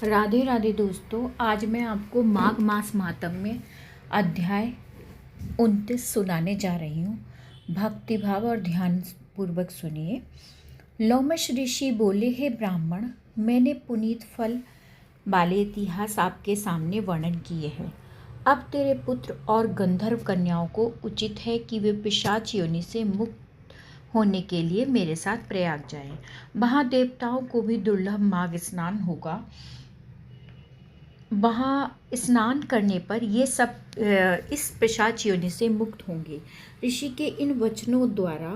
राधे राधे दोस्तों, आज मैं आपको माघ मास माहात्म्य अध्याय 29 सुनाने जा रही हूँ। भक्तिभाव और ध्यान पूर्वक सुनिए। लोमश ऋषि बोले, हे ब्राह्मण, मैंने पुनीत फल वाले इतिहास आपके सामने वर्णन किए हैं। अब तेरे पुत्र और गंधर्व कन्याओं को उचित है कि वे पिशाच योनि से मुक्त होने के लिए मेरे साथ प्रयाग जाएं। वहाँ देवताओं को भी दुर्लभ माघ स्नान होगा। वहाँ स्नान करने पर ये सब इस पिशाच योनि से मुक्त होंगे। ऋषि के इन वचनों द्वारा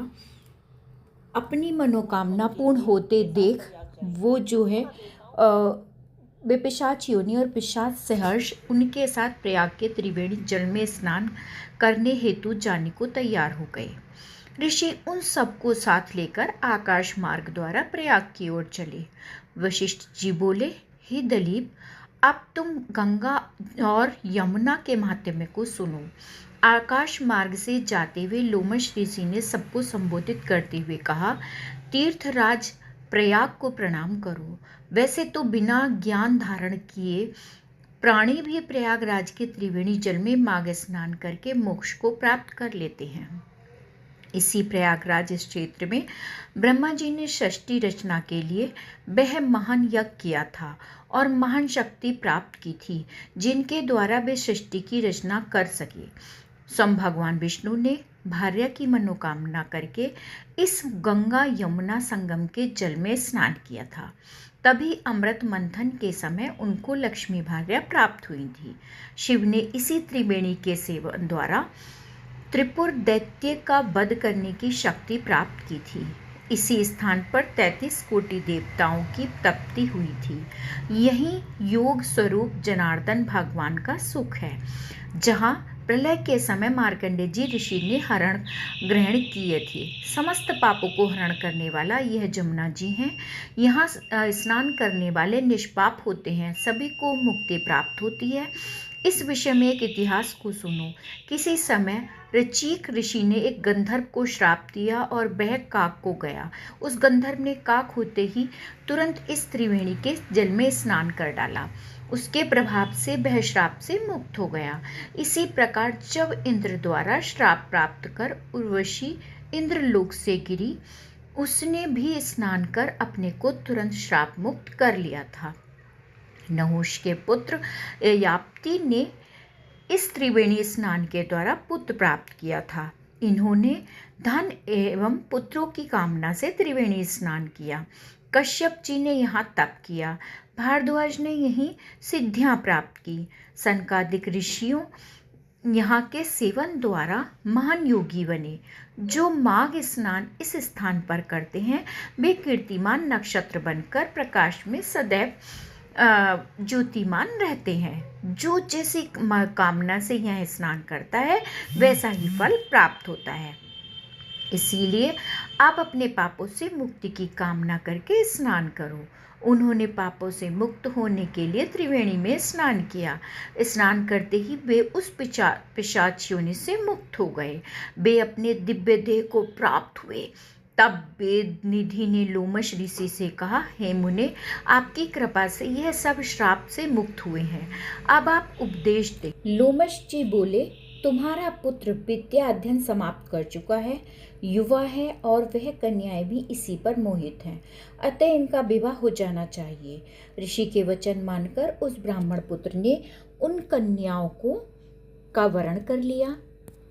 अपनी मनोकामना पूर्ण होते देख वो जो है वे पिशाच योनि और पिशाच सहर्ष उनके साथ प्रयाग के त्रिवेणी जल में स्नान करने हेतु जाने को तैयार हो गए। ऋषि उन सबको साथ लेकर आकाश मार्ग द्वारा प्रयाग की ओर चले। वशिष्ठ जी बोले, हे दलीप, अब तुम गंगा और यमुना के महात्म्य को सुनो। आकाश मार्ग से जाते हुए लोमश ऋषि ने सबको संबोधित करते हुए कहा, तीर्थराज प्रयाग को प्रणाम करो। वैसे तो बिना ज्ञान धारण किए प्राणी भी प्रयागराज के त्रिवेणी जल में माघ स्नान करके मोक्ष को प्राप्त कर लेते हैं। इसी प्रयागराज इस क्षेत्र में ब्रह्मा जी ने षष्ठी रचना के लिए वह महान यज्ञ किया था और महान शक्ति प्राप्त की थी, जिनके द्वारा वे सृष्टि की रचना कर सके। स्वयं भगवान विष्णु ने भार्या की मनोकामना करके इस गंगा यमुना संगम के जल में स्नान किया था। तभी अमृत मंथन के समय उनको लक्ष्मी भार्या प्राप्त हुई थी। शिव ने इसी त्रिवेणी के सेवन द्वारा त्रिपुर दैत्य का वध करने की शक्ति प्राप्त की थी। इसी स्थान पर 33 कोटि देवताओं की तपति हुई थी। यही योग स्वरूप जनार्दन भगवान का सुख है, जहाँ प्रलय के समय मार्कंडेय जी ऋषि ने हरण ग्रहण किए थे। समस्त पापों को हरण करने वाला यह जमुना जी हैं। यहाँ स्नान करने वाले निष्पाप होते हैं, सभी को मुक्ति प्राप्त होती है। इस विषय में एक इतिहास को सुनो। किसी समय ऋचीक ऋषि ने एक गंधर्व को श्राप दिया और वह काक को गया। उस गंधर्व ने काक होते ही तुरंत इस त्रिवेणी के जल में स्नान कर डाला। उसके प्रभाव से वह श्राप से मुक्त हो गया। इसी प्रकार जब इंद्र द्वारा श्राप प्राप्त कर उर्वशी इंद्रलोक से गिरी, उसने भी स्नान कर अपने को तुरंत श्राप मुक्त कर लिया था। नहुष के पुत्र याप्ति ने इस त्रिवेणी स्नान के द्वारा पुत्र प्राप्त किया था। इन्होंने धन एवं पुत्रों की कामना से त्रिवेणी स्नान किया। कश्यप जी ने यहाँ तप किया। भारद्वाज ने यहीं सिद्धियां प्राप्त की। सनकादिक ऋषियों यहाँ के सेवन द्वारा महान योगी बने। जो माघ स्नान इस स्थान पर करते हैं, वे कीर्तिमान नक्षत्र बनकर प्रकाश में सदैव ज्योतिमान रहते हैं। जो जैसी कामना से यह स्नान करता है, वैसा ही फल प्राप्त होता है। इसीलिए आप अपने पापों से मुक्ति की कामना करके स्नान करो। उन्होंने पापों से मुक्त होने के लिए त्रिवेणी में स्नान किया। स्नान करते ही वे उस पिशाच योनि से मुक्त हो गए। वे अपने दिव्य देह को प्राप्त हुए। तब वेद निधि ने लोमश ऋषि से कहा, हे मुने, आपकी कृपा से यह सब श्राप से मुक्त हुए हैं। अब आप उपदेश दें। लोमश जी बोले, तुम्हारा पुत्र विद्या अध्ययन समाप्त कर चुका है, युवा है और वह कन्याएं भी इसी पर मोहित हैं, अतः इनका विवाह हो जाना चाहिए। ऋषि के वचन मानकर उस ब्राह्मण पुत्र ने उन कन्याओं का वरण कर लिया।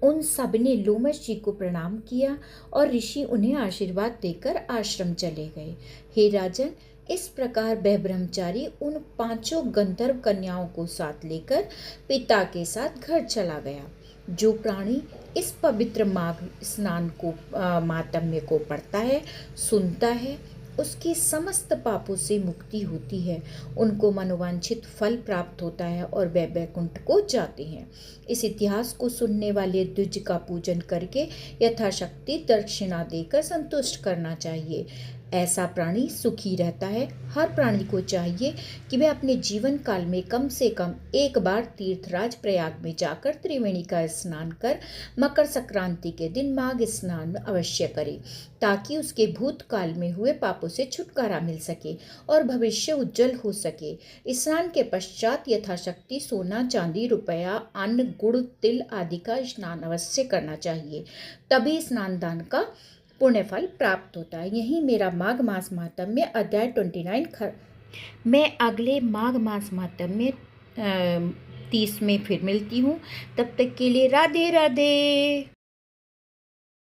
उन सब ने लोमश जी को प्रणाम किया और ऋषि उन्हें आशीर्वाद देकर आश्रम चले गए। हे राजन, इस प्रकार वह ब्रह्मचारी उन 5 गंधर्व कन्याओं को साथ लेकर पिता के साथ घर चला गया। जो प्राणी इस पवित्र माघ स्नान को माहात्म्य को पढ़ता है, सुनता है, उसकी समस्त पापों से मुक्ति होती है। उनको मनोवांछित फल प्राप्त होता है और वे वैकुंठ को जाते हैं। इस इतिहास को सुनने वाले द्विज का पूजन करके यथाशक्ति दक्षिणा देकर संतुष्ट करना चाहिए। ऐसा प्राणी सुखी रहता है। हर प्राणी को चाहिए कि वह अपने जीवन काल में कम से कम एक बार तीर्थराज प्रयाग में जाकर त्रिवेणी का स्नान कर मकर संक्रांति के दिन माघ स्नान अवश्य करे, ताकि उसके भूतकाल में हुए पापों से छुटकारा मिल सके और भविष्य उज्जवल हो सके। स्नान के पश्चात यथाशक्ति सोना, चांदी, रुपया, अन्न, गुड़, तिल आदि का स्नान अवश्य करना चाहिए, तभी स्नान दान का पुण्य फल प्राप्त होता है। यही मेरा माघ मास महात्म्य अध्याय 29 मैं अगले माघ मास महात्म्य 30 में फिर मिलती हूँ। तब तक के लिए राधे राधे।